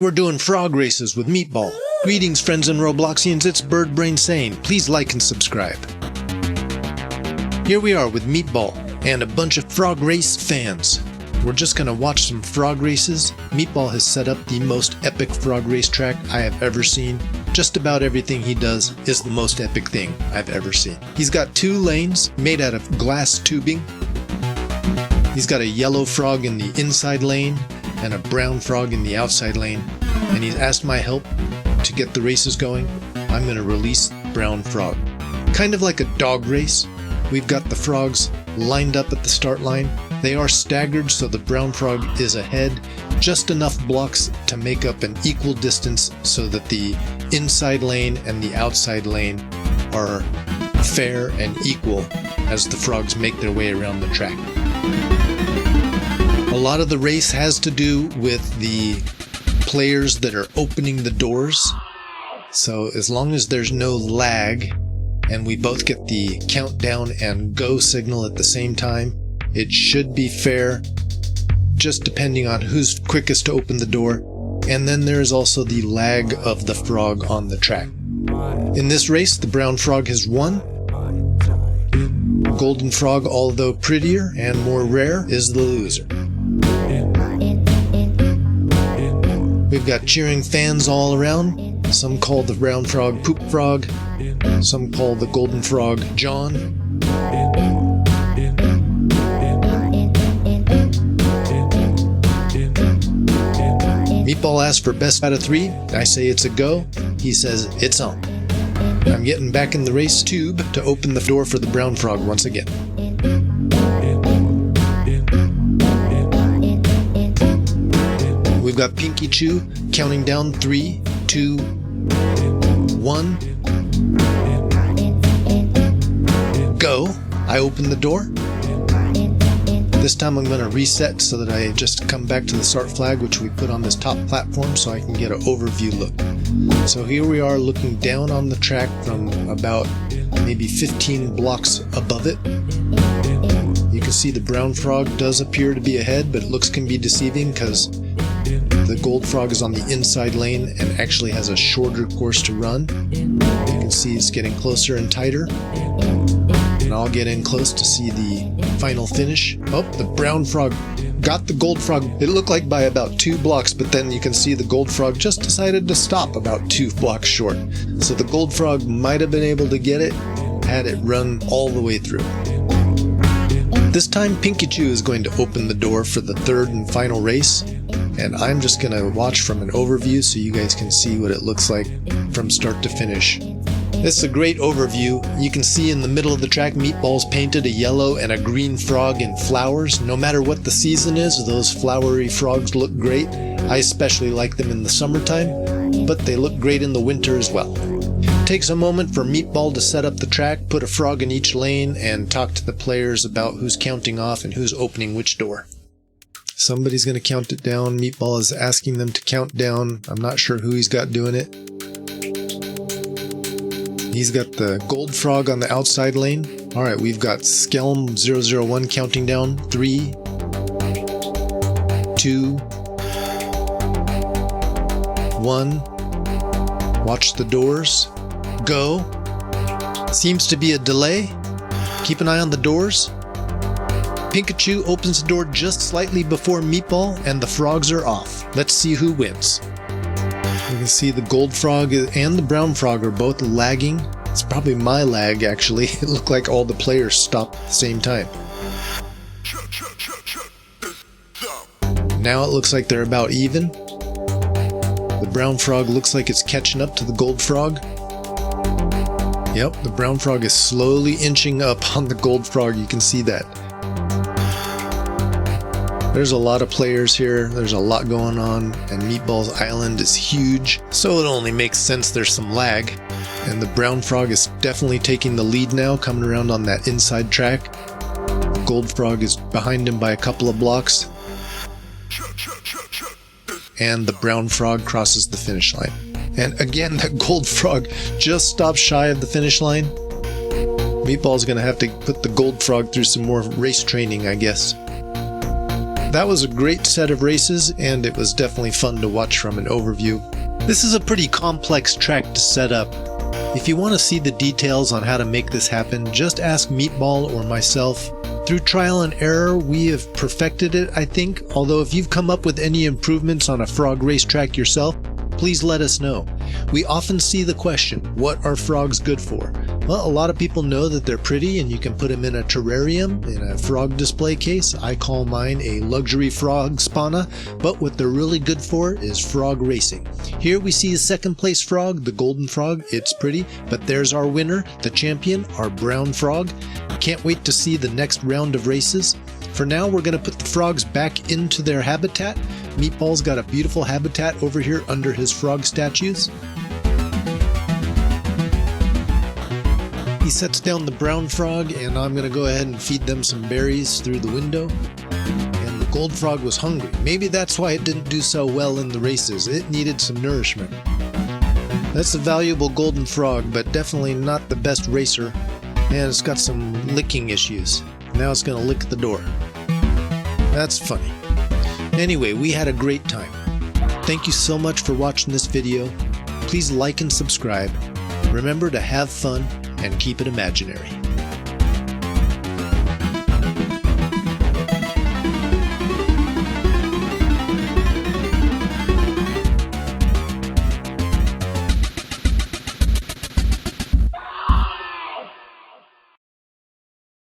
We're doing frog races with Meatball. Greetings, friends and Robloxians, it's Bird Brain saying, please like and subscribe. Here we are with Meatball and a bunch of frog race fans. We're just gonna watch some frog races. Meatball has set up the most epic frog race track I have ever seen. Just about everything he does is the most epic thing I've ever seen. He's got 2 lanes made out of glass tubing. He's got a yellow frog in the inside lane and a brown frog in the outside lane, and he's asked my help to get the races going. I'm going to release brown frog. Kind of like a dog race. We've got the frogs lined up at the start line. They are staggered, so the brown frog is ahead. Just enough blocks to make up an equal distance so that the inside lane and the outside lane are fair and equal as the frogs make their way around the track. A lot of the race has to do with the players that are opening the doors. So as long as there's no lag and we both get the countdown and go signal at the same time, it should be fair, just depending on who's quickest to open the door. And then there's also the lag of the frog on the track. In this race, the brown frog has won. Golden frog, although prettier and more rare, is the loser. We've got cheering fans all around. Some call the brown frog Poop Frog. Some call the golden frog John. Meatball asks for best out of 3. I say it's a go. He says it's on. I'm getting back in the race tube to open the door for the brown frog once again. We've got Pinky Chew counting down 3, 2, 1. Go. I open the door. This time I'm going to reset so that I just come back to the start flag, which we put on this top platform so I can get an overview look. So here we are looking down on the track from about maybe 15 blocks above it. You can see the brown frog does appear to be ahead, but looks can be deceiving because the gold frog is on the inside lane and actually has a shorter course to run. You can see it's getting closer and tighter. And I'll get in close to see the final finish. Oh, the brown frog got the gold frog. It looked like by about 2 blocks, but then you can see the gold frog just decided to stop about 2 blocks short. So the gold frog might have been able to get it had it run all the way through. This time Pinky Chew is going to open the door for the 3rd and final race. And I'm just going to watch from an overview so you guys can see what it looks like from start to finish. This is a great overview. You can see in the middle of the track, Meatball's painted a yellow and a green frog in flowers. No matter what the season is, those flowery frogs look great. I especially like them in the summertime, but they look great in the winter as well. Takes a moment for Meatball to set up the track, put a frog in each lane, and talk to the players about who's counting off and who's opening which door. Somebody's going to count it down. Meatball is asking them to count down. I'm not sure who he's got doing it. He's got the gold frog on the outside lane. Alright, we've got Skelm 001 counting down. 3, 2, 1. Watch the doors. Go. Seems to be a delay. Keep an eye on the doors. Pikachu opens the door just slightly before Meatball, and the frogs are off. Let's see who wins. You can see the gold frog and the brown frog are both lagging. It's probably my lag, actually. It looked like all the players stopped at the same time. Now it looks like they're about even. The brown frog looks like it's catching up to the gold frog. Yep, the brown frog is slowly inching up on the gold frog. You can see that. There's a lot of players here, there's a lot going on, and Meatball's island is huge, so it only makes sense there's some lag. And the brown frog is definitely taking the lead now, coming around on that inside track. The gold frog is behind him by a couple of blocks. And the brown frog crosses the finish line. And again, that gold frog just stopped shy of the finish line. Meatball's gonna have to put the gold frog through some more race training, I guess. That was a great set of races, and it was definitely fun to watch from an overview. This is a pretty complex track to set up. If you want to see the details on how to make this happen, just ask Meatball or myself. Through trial and error, we have perfected it, I think, although if you've come up with any improvements on a frog racetrack yourself, please let us know. We often see the question, what are frogs good for? Well, a lot of people know that they're pretty and you can put them in a terrarium, in a frog display case. I call mine a luxury frog spawner, but what they're really good for is frog racing. Here we see a second place frog, the golden frog. It's pretty, but there's our winner, the champion, our brown frog. Can't wait to see the next round of races. For now, we're going to put the frogs back into their habitat. Meatball's got a beautiful habitat over here under his frog statues. He sets down the brown frog, and I'm going to go ahead and feed them some berries through the window. And the gold frog was hungry. Maybe that's why it didn't do so well in the races. It needed some nourishment. That's a valuable golden frog, but definitely not the best racer. And it's got some licking issues. Now it's going to lick the door. That's funny. Anyway, we had a great time. Thank you so much for watching this video. Please like and subscribe. Remember to have fun and keep it imaginary.